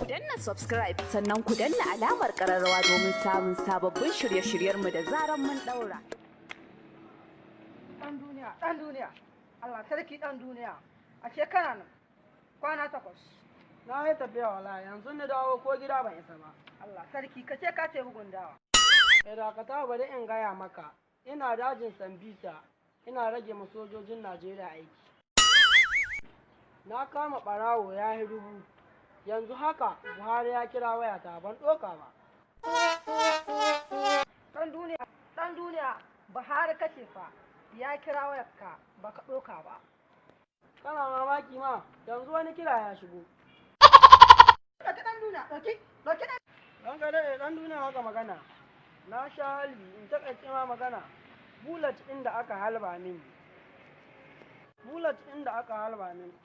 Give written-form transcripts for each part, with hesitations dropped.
Ku danna subscribe sannan ku danna alamar ƙararrawa domin samun sababbin shirye-shiryenmu da zaran mun ɗaura. Ɗan duniya, Allah sarki ɗan duniya, a shekara nan kwana 8. Na yi tafiya wala yanzu na dawo ko gida ban isa ba. Allah sarki ka ce ka ce bugun dawa. Kai dakata bari in gaya maka, ina dajin Sambisa, ina rage ma sojojin Najeriya aiki. Na kama ɓarawo ya yi rubu, yanzu haka Buhari ya kira wayata ban ɗoka ba. Ɗan duniya, Buhari kace fa ya kira wayarka baka ɗoka ba. Kana mamaki ma, yanzu wani kira ya shigo. Ɗauki ɗan duniya, ɗauki ɗan. Ɗan ka daɗe ɗan duniya haka magana. Na sha halbi in taƙaice ma magana. Bullet ɗin da aka halba min.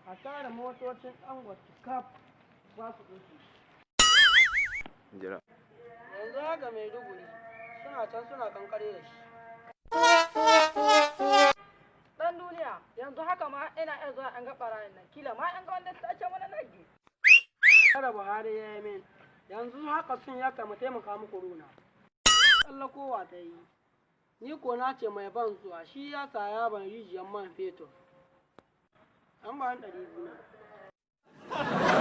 A tare motocin Dangote kaf ba su ɗauki. Jira. Yanzu haka Maiduguri suna can suna kankare da shi. Ɗan duniya, yanzu haka ma ina iya zuwa an ga ɓarayin nan, kila ma an ga wanda ta ce mana nage. Kada Buhari ya yi min, yanzu haka sun ya kama taimaka muku runa. Tsallakowa ta yi, ni ko na ce mai ban zuwa shi ya sa ya ban rijiyar man fetur. An ba 200 na.